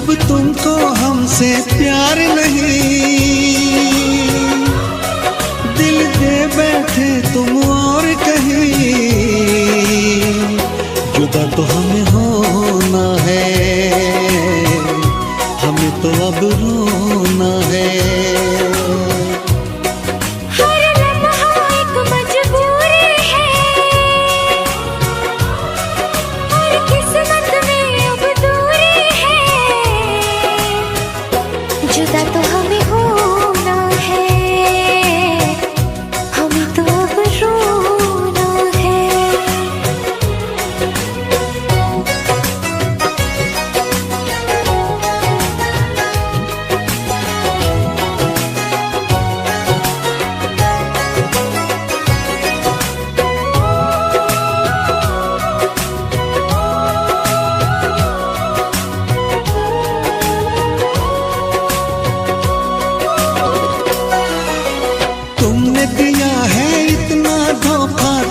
जब तुमको हमसे प्यार नहीं, दिल दे बैठे तुम और कहीं, जुदा तो हमें होना है, हमें तो अब रोना है। जुदा तो हमें होना है, हमें तो अब रोना है।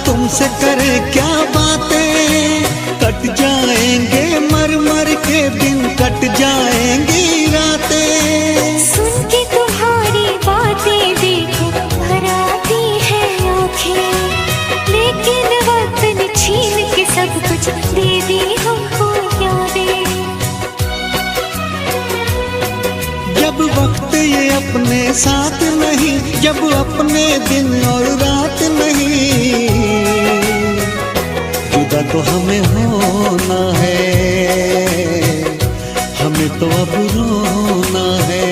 तुमसे करे क्या बातें, कट जाएंगे मर मर के दिन, कट जाएंगी रातें। सुन के तुम्हारी बातें देखो भर आती है आँखें, लेकिन वक्त ने छीन के सब कुछ दे दी हमको यादें। जब वक्त ये अपने साथ नहीं, जब अपने दिन और रात नहीं, जुदा तो हमें होना है, हमें तो अब रोना है।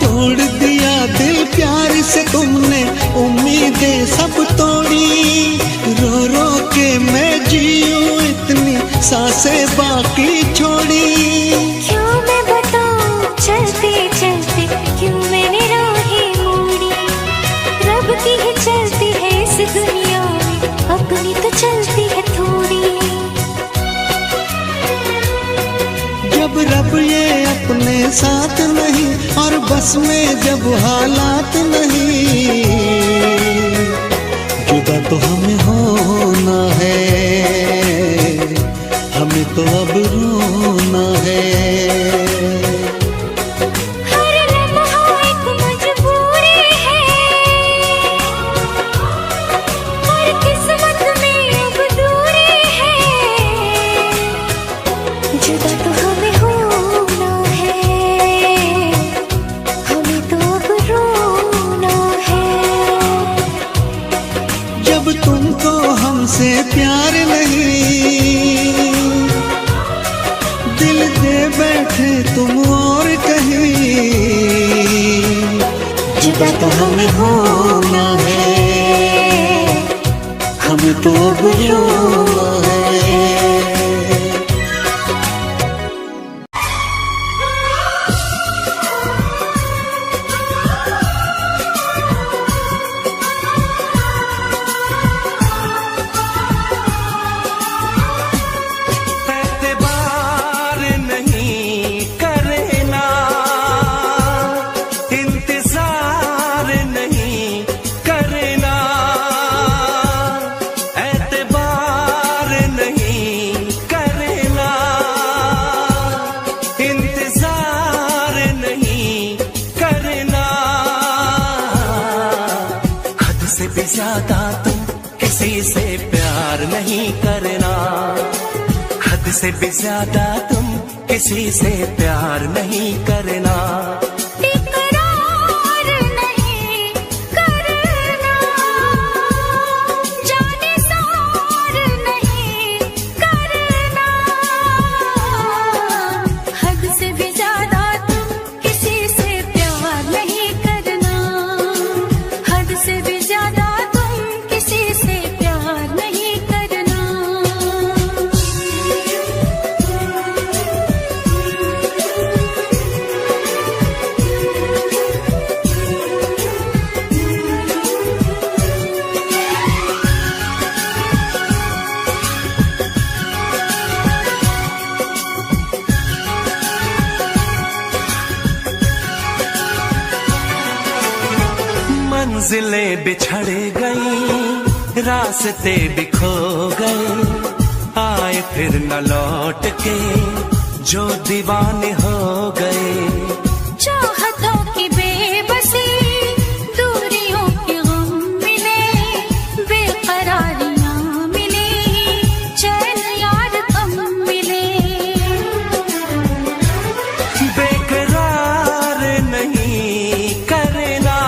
तोड़ दिया दिल प्यार से तुमने, उम्मीदें सब तोड़ी, रो रो के मैं जीऊं इतनी सांसें बाकी छोड़ी। क्यों मैं बताऊं चलते चलते क्यों मैंने राहें मोड़ी, रब की ही चलती है इस दुनिया में, अपनी तो चलती है थोड़ी। जब रब ये अपने साथ नहीं और बस में जब हालात नहीं, जुदा तो हमें होना है, हमें तो अब रोना है। हर लम्हा एक मजबूरी है, हर किस्मत में अब दूरी है, जुदा तो हमें होना है, हमें तो अब रोना है। जब तुमको हमसे प्यार नहीं, दिल दे बैठे तुम और कहीं, जुदा तो हमें होना है, हमें तो अब रोना है। ज्यादा तुम किसी से प्यार नहीं करना, हद से भी ज्यादा तुम किसी से प्यार नहीं करना। इकरार नहीं करना, जाने सार नहीं करना, हद से भी ज्यादा तुम मंजिलें बिछड़ गई, रास्ते बिखो गए, आए फिर न लौट के जो दीवाने हो गए। चाहतों की बेबसी, दूरियों के गम मिले, बेकरारियां मिली, चैन यार कम मिले। बेकरार नहीं करना,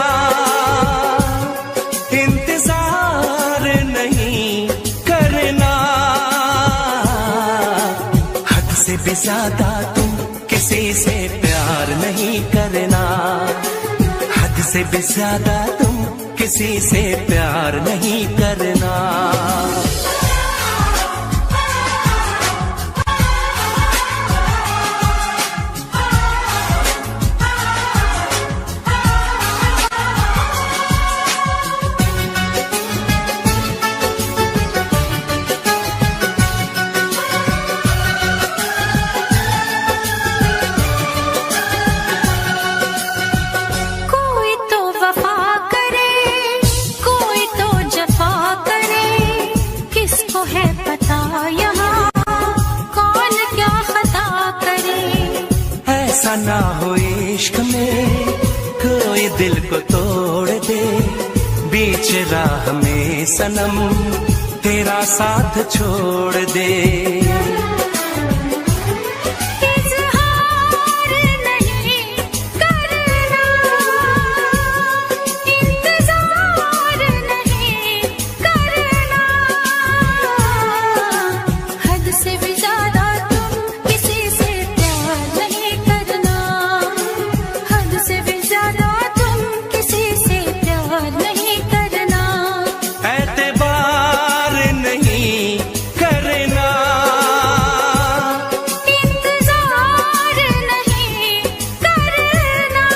इंतजार नहीं करना, हद से भी ज्यादा तुम किसी से प्यार नहीं करना, हद से भी ज्यादा तुम किसी से प्यार नहीं करना। कोई तो वफा करे, कोई तो जफा करे, किसको है पता यहाँ कौन क्या खता करे। ऐसा ना हो इश्क में कोई दिल को तोड़ दे, बीच राह में सनम तेरा साथ छोड़ दे। इज़हार नहीं करना, इंतज़ार नहीं करना, हद से भी ज़्यादा तुम किसी से प्यार नहीं करना, हद से भी ज़्यादा तुम किसी से प्यार नहीं करना। एतबार नहीं करना, इंतज़ार नहीं करना,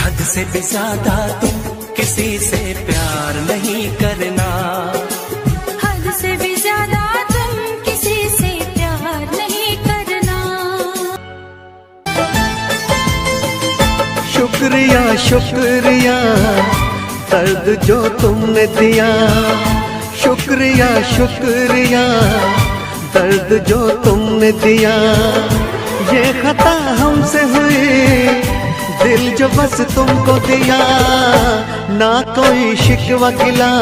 हद से भी ज्यादा तुम किसी से प्यार नहीं करना, हद से भी ज़्यादा तुम किसी से प्यार नहीं करना। शुक्रिया शुक्रिया दर्द जो तुमने दिया, शुक्रिया शुक्रिया दर्द जो तुमने दिया। ये खता हमसे हुई, दिल जो बस तुमको दिया, ना कोई शिकवा गिला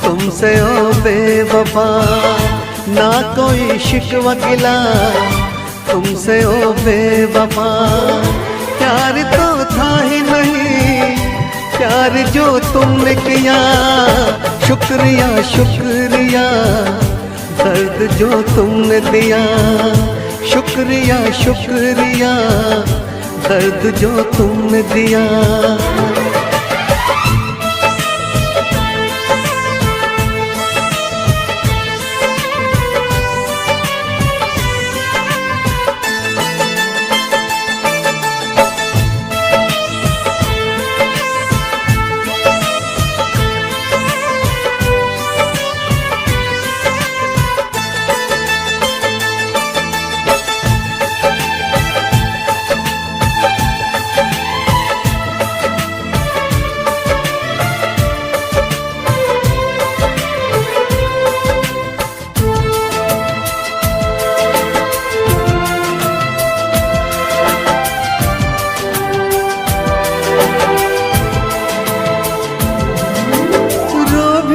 तुमसे ओ बेवफा, ना कोई शिकवा गिला तुमसे ओ बेवफा। प्यार तो था ही नहीं, प्यार जो तुमने किया, शुक्रिया शुक्रिया दर्द जो तुमने दिया, शुक्रिया शुक्रिया दर्द जो तुमने दिया।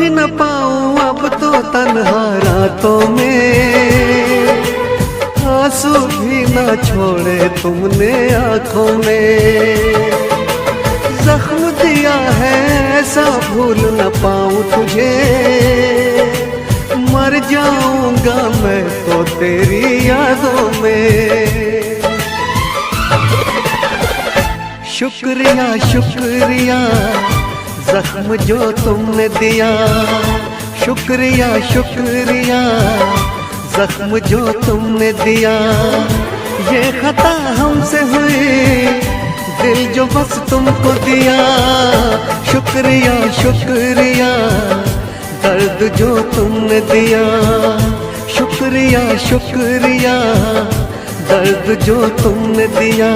न पाऊं अब तो तन्हा रातों में, आंसू भी न छोड़े तुमने आंखों में। जख्म दिया है ऐसा भूल न पाऊं तुझे, मर जाऊंगा मैं तो तेरी यादों में। शुक्रिया शुक्रिया जख्म जो तुमने दिया, शुक्रिया शुक्रिया जख्म जो तुमने दिया। ये खता हमसे हुई, दिल जो बस तुमको दिया। शुक्रिया शुक्रिया दर्द जो तुमने दिया, शुक्रिया शुक्रिया दर्द जो तुमने दिया।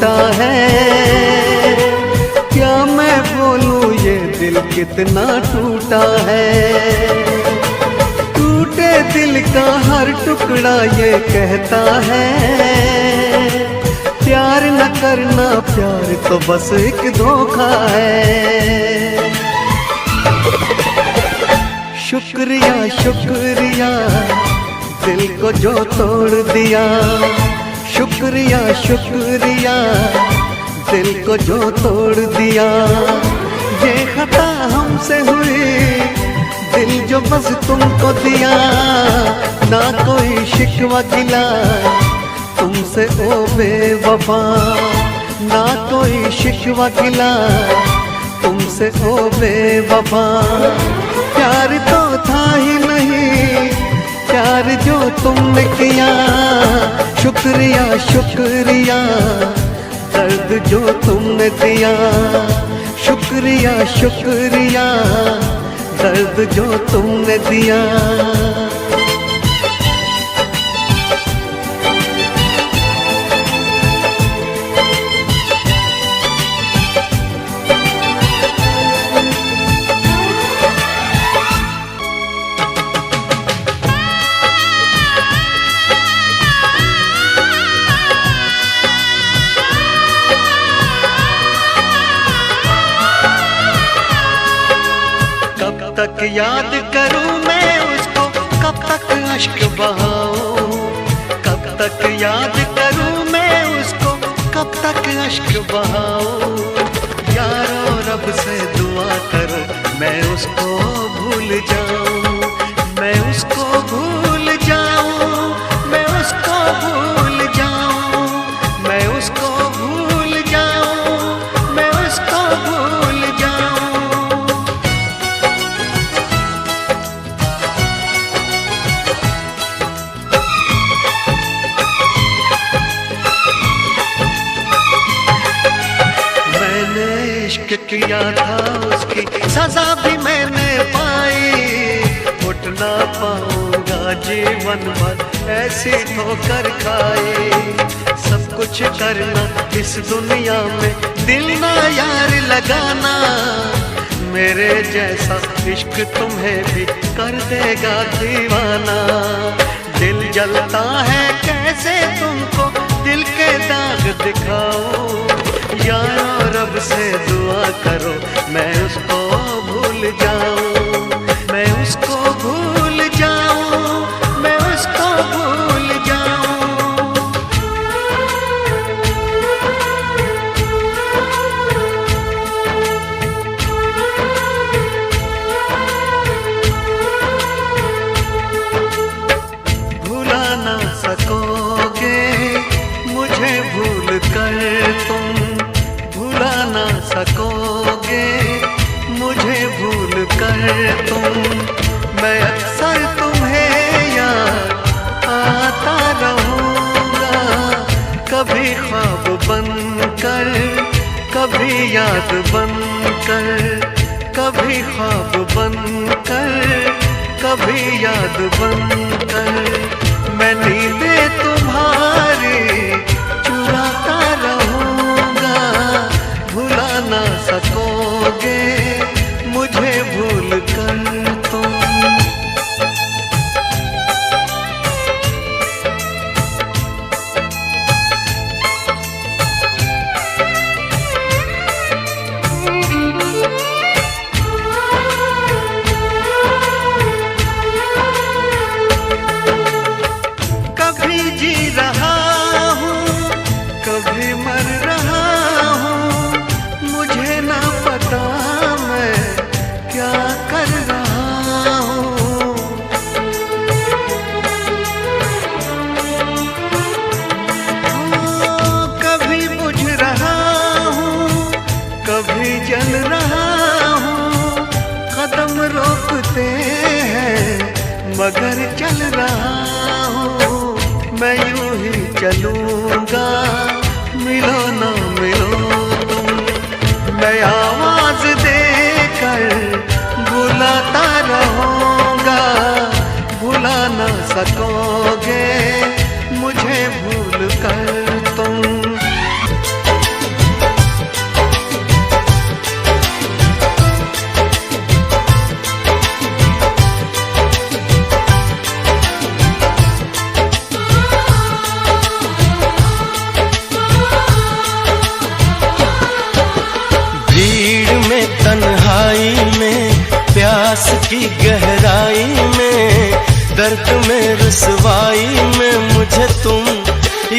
टूटा है। क्या मैं बोलूं ये दिल कितना टूटा है। टूटे दिल का हर टुकड़ा ये कहता है, प्यार न करना, प्यार तो बस एक धोखा है। शुक्रिया शुक्रिया दिल को जो तोड़ दिया, शुक्रिया शुक्रिया दिल को जो तोड़ दिया। ये खता हमसे हुई, दिल जो बस तुमको दिया। ना कोई शिकवा गिला तुमसे ओ बेवफा, ना कोई शिकवा गिला तुमसे ओ बेवफा। प्यार तो था ही नहीं, प्यार जो तुमने किया। शुक्रिया शुक्रिया दर्द जो तुमने दिया। शुक्रिया शुक्रिया दर्द जो तुमने दिया। कब तक याद करूं मैं उसको, कब तक अश्क बहाऊं। कब तक याद करूं मैं उसको, कब तक अश्क बहाऊं। यारो रब से दुआ करो मैं उसको भूल जाऊं, मैं उसको भूल जाऊं, मैं उसको भूल जाऊं, मैं उसको भूल जाऊं, मैं उसको भूल जाऊं। इश्क किया था उसकी सजा भी मैंने पाई। उठ ना पाऊंगा जीवन भर ऐसी ठोकर खाई। सब कुछ करना इस दुनिया में, दिल ना यार लगाना। मेरे जैसा इश्क तुम्हें भी कर देगा दीवाना। दिल जलता है कैसे तुमको दिल के दाग दिखाऊं। यारो रब से दुआ करो मैं उसको भूल जाऊं, मैं उसको भूल जाऊं, मैं उसको भूल जाऊं। भुला ना सकोगे मुझे भूल कर तुम, भुला ना सकोगे मुझे भूल कर तुम। मैं अक्सर तुम्हें याद आता रहूँगा, कभी ख्वाब बनकर, कभी याद बनकर, कभी ख्वाब बनकर, कभी याद बनकर। मैं नींदें तुम्हारी चुराता रहूँगा, भुला ना सकोगे मुझे भूल कर तुम। कभी जी रहा हूँ, कभी मर रहा हूँ, मुझे ना पता मैं क्या कर रहा हूँ। कभी बुझ रहा हूँ, कभी जल रहा हूँ। कदम रोकते हैं मगर चल रहा हूँ। मैं यूं ही चलूंगा मिलो ना मिलो तुम। मैं आवाज देकर बुलाता रहूंगा, भुला ना सकोगे मुझे भूल कर तुम। प्यास की गहराई में, दर्द में रुसवाई में मुझे तुम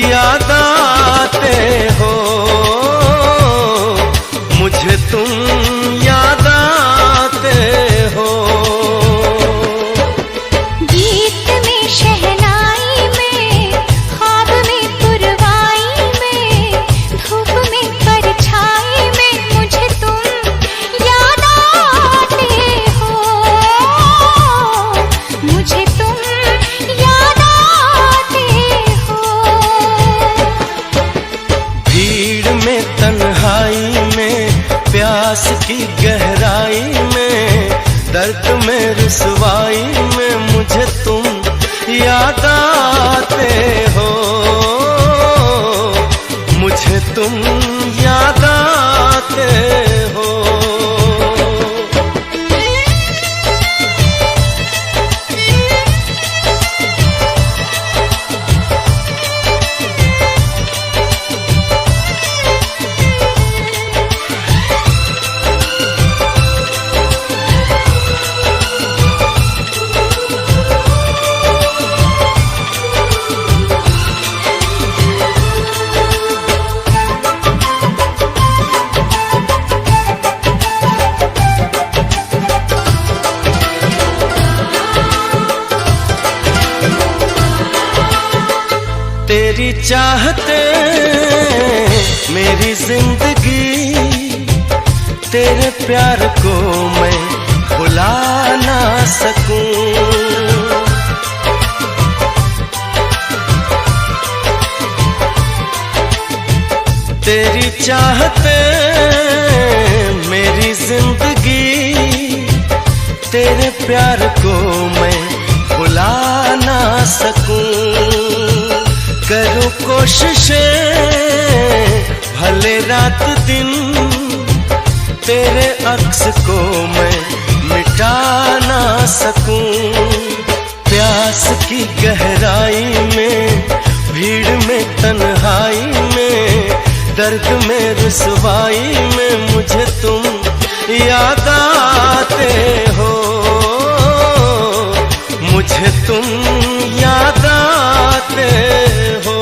याद आते हो, मुझे तुम याद आते हो। गीत में शहनाई में, ख्वाब में पुरवाई में, धूप में परछाई में मुझे तुम याद आते हो, मुझे तुम याद आते हो। भीड़ में तन्हाई में, प्यास की गहराई में, दर्द में रुसवाई में मुझे तुम याद आते हो, मुझे तुम याद आते हो। तेरी चाहते मेरी जिंदगी, तेरे प्यार को मैं भुला ना सकूं। तेरी चाहते मेरी जिंदगी, तेरे प्यार को मैं भुला ना सकूं। करूं कोशिशें भले रात दिन, तेरे अक्स को मैं मिटा ना सकूं। प्यास की गहराई में, भीड़ में तन्हाई में, दर्द में रुसवाई में मुझे तुम याद आते हो, मुझे तुम याद आते हो।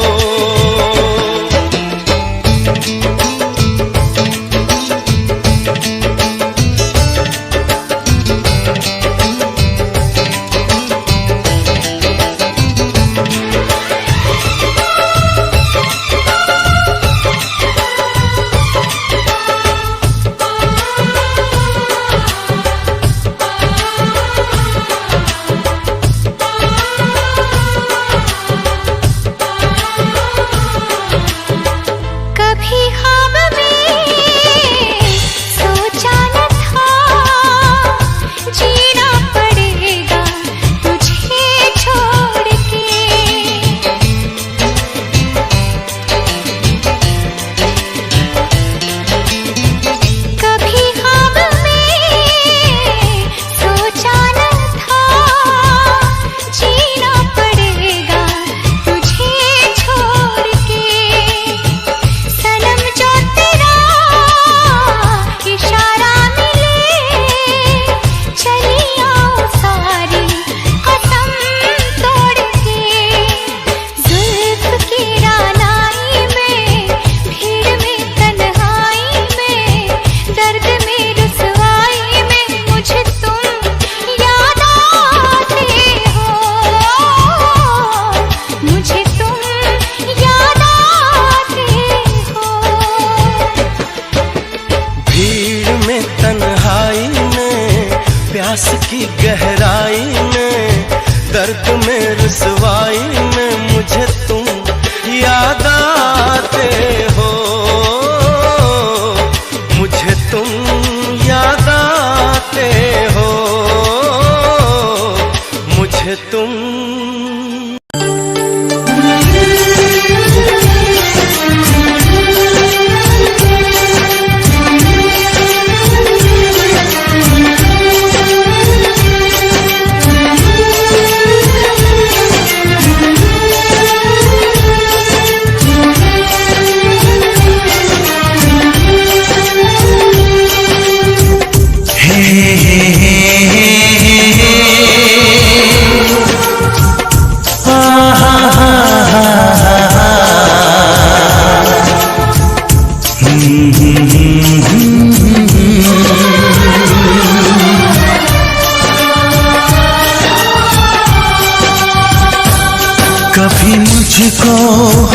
प्यास की गहराई में, दर्द में रुसवाई में मुझे तुम याद आते हो, मुझे तुम याद आते हो, मुझे तुम। हे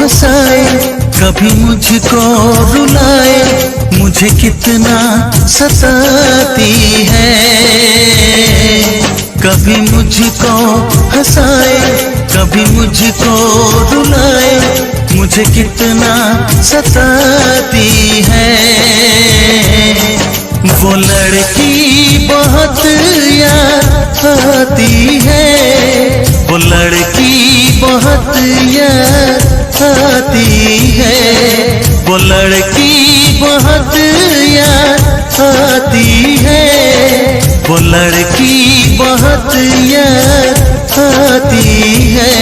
हंसाए, कभी मुझको रुलाए, मुझे कितना सताती है। कभी मुझको हंसाए, कभी मुझको रुलाए, मुझे कितना सताती है। वो लड़की बहुत याद आती है, वो लड़की बहुत याद आती है, वो लड़की बहुत याद आती है, वो लड़की बहुत याद आती है।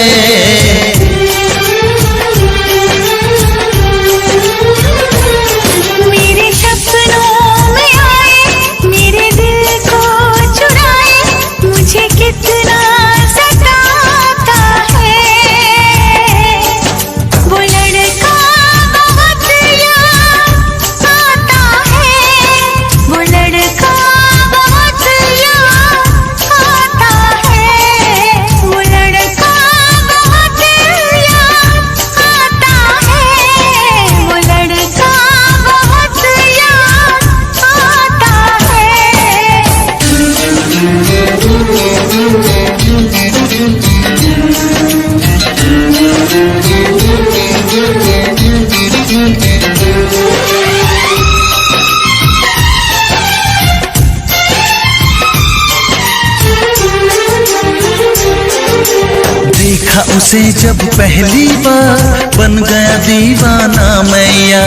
देखा उसे जब पहली बार, बन गया दीवाना मैया,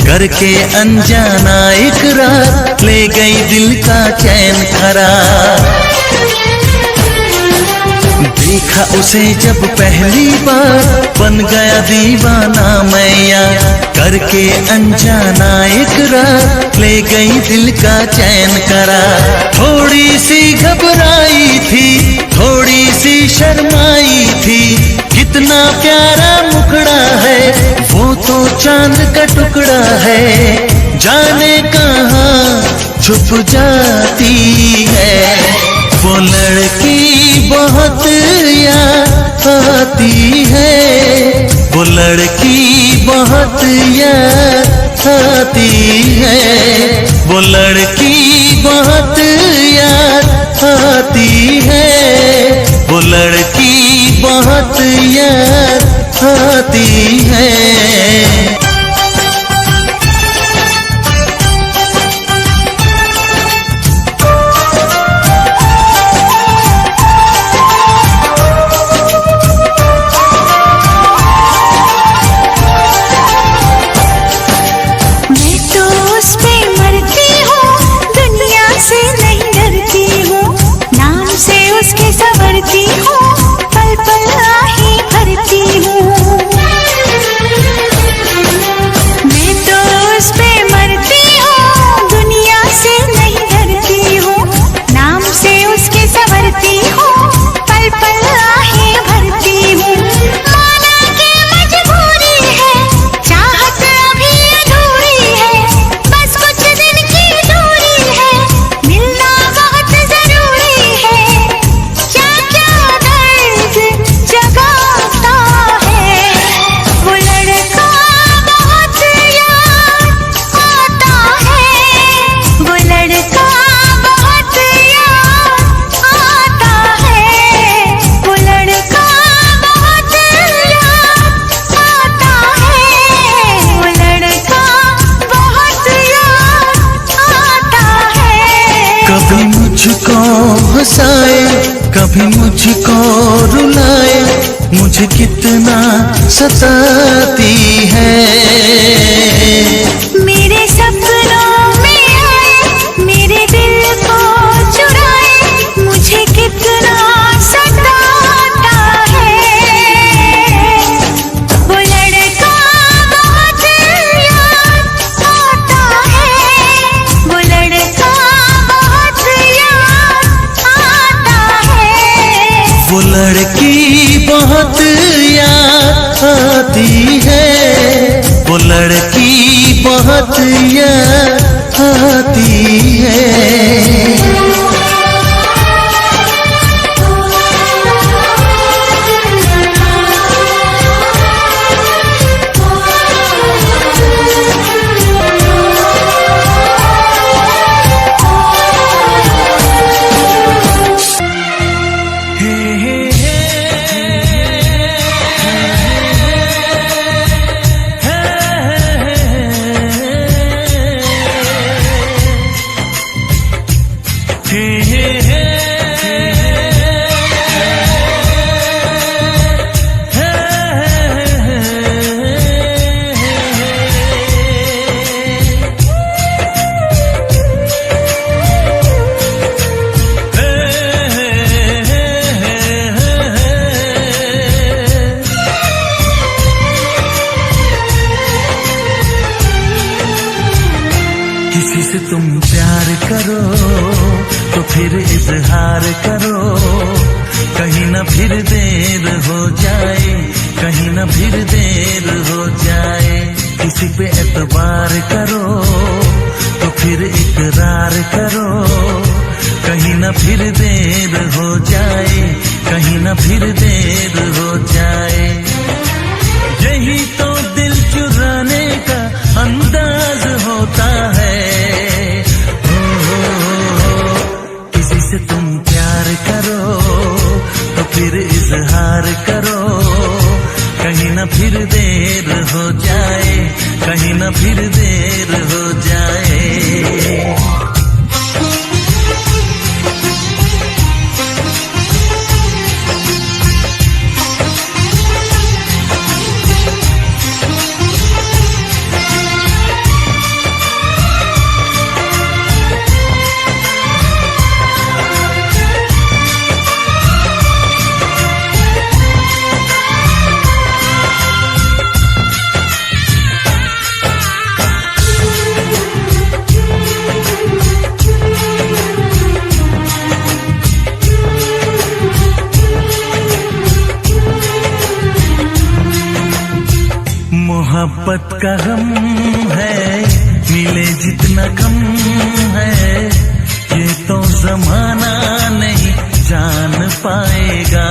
करके अनजाना इकरार, ले गई दिल का चैन करार। देखा उसे जब पहली बार, बन गया दीवाना मैया, करके अनजाना इकरार, ले गई दिल का चैन करार। थोड़ी सी घबराई थी, थोड़ी सी शर्माई थी, कितना प्यारा मुखड़ा है, वो तो चांद का टुकड़ा है, जाने कहाँ छुप जाती है। वो लड़की बहुत याद आती है, वो लड़की बहुत याद आती है, वो लड़की बहुत याद आती है, वो लड़की बहुत याद आती है। कभी मुझको हंसाए, कभी मुझको रुलाए, मुझे कितना सताती है। मेरे सपनों में आए, मेरे दिल को चुराए, मुझे कितना सताता है। वो लड़का बहुत याद आता है, वो लड़का बहुत याद आता है। वो लड़की बहुत याद आती है, वो लड़की बहुत याद आती है। हे हे हे किसी से तुम प्यार करो तो फिर इजहार करो, कहीं ना फिर देर हो जाए, कहीं ना फिर देर हो जाए। किसी पे एतबार करो तो फिर इकरार करो, कहीं ना फिर देर हो जाए, कहीं ना फिर देर हो जाए। यही तो दिल चुराने का अंदाज होता है। किसी से तुम प्यार करो तो फिर इजहार करो, कहीं ना फिर देर हो जाए, कहीं ना फिर देर हो जाए। मोहब्बत का गम है, मिले जितना कम है, ये तो जमाना नहीं जान पाएगा।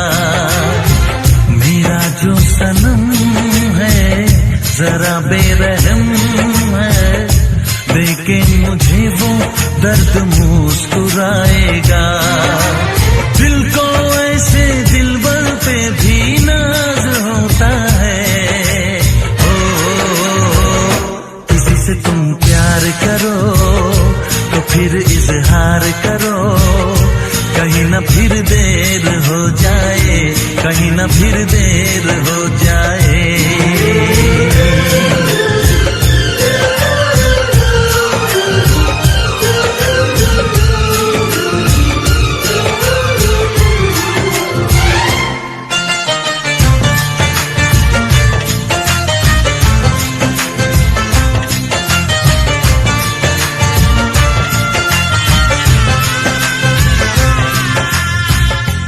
मेरा जो सनम है जरा बेरहम है, देखे मुझे वो दर्द मुस्कुराएगा। दिल को ऐसे दिलबर पे भी नाज होता है। से तुम प्यार करो तो फिर इजहार करो, कहीं ना फिर देर हो जाए, कहीं ना फिर देर हो जाए।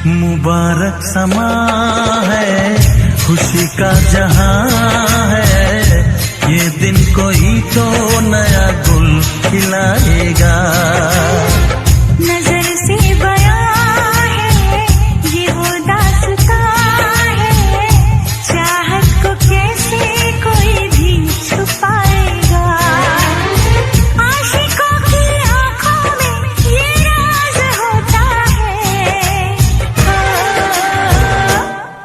मुबारक समा है, खुशी का जहां है, ये दिन कोई तो नया गुल खिलाएगा। नजर से बयां है ये वो दास्तां है, चाहत को कैसे कोई भी छुपाएगा। आशिकों की आंखों में ये राज होता है।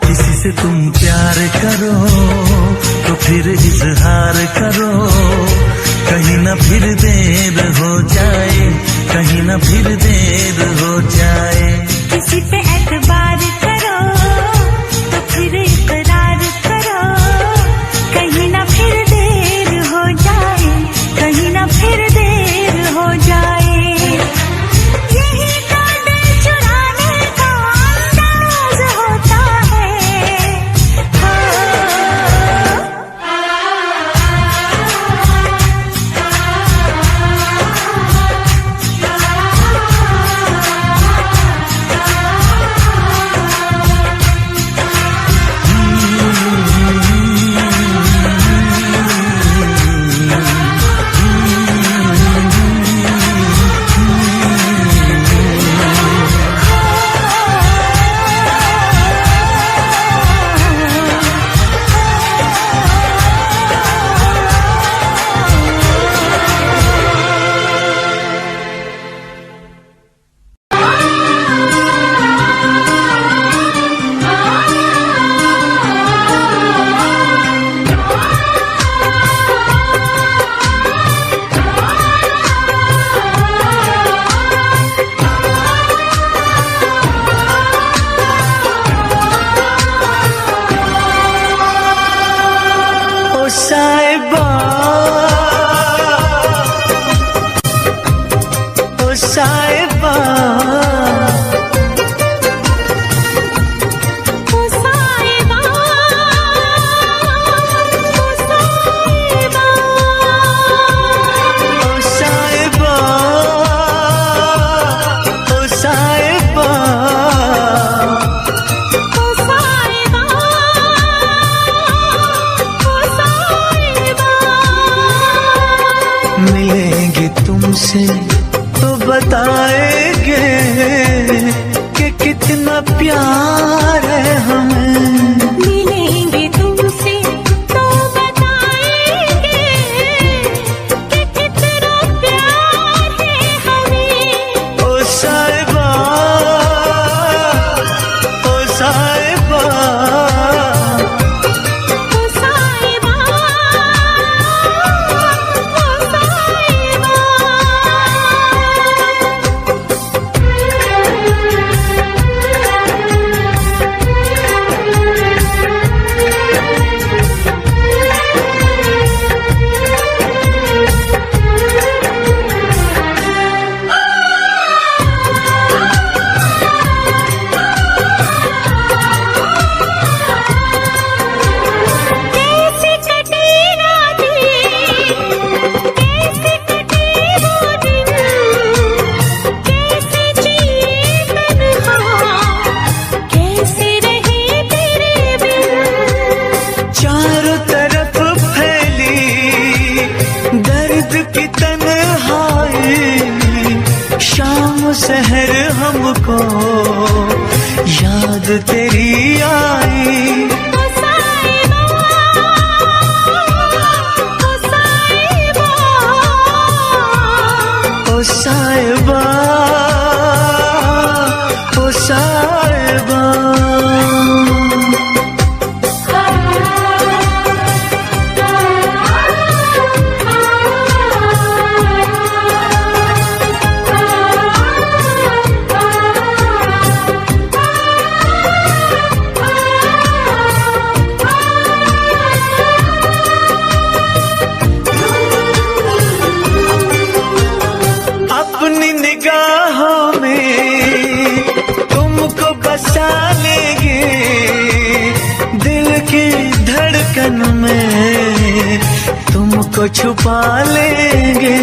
किसी से तुम प्यार करो तो फिर इजहार करो, कहीं ना फिर देर हो जाए, कहीं ना फिर देर हो जाए। किसी पे एतबार करो तो फिर इकरार करो, कहीं ना फिर देर हो जाए, कहीं ना फिर देर हो जाए। यही तो दिल चुराने का अंदाज होता है। साहिबा मिलेंगे तुमसे तो बताएंगे कि कितना प्यार है हमें। मिलेंगे तुमसे तो बताएंगे कि कितना प्यार है हमें। ओ साहिबा, ओ साहिबा, शहर हमको याद तेरी आई। ओ साहिबा, ओ साहिबा, ओ साहिबा, ओ साहिबा। अपनी निगाहों में तुमको बसा लेंगे, दिल की धड़कन में तुमको छुपा लेंगे।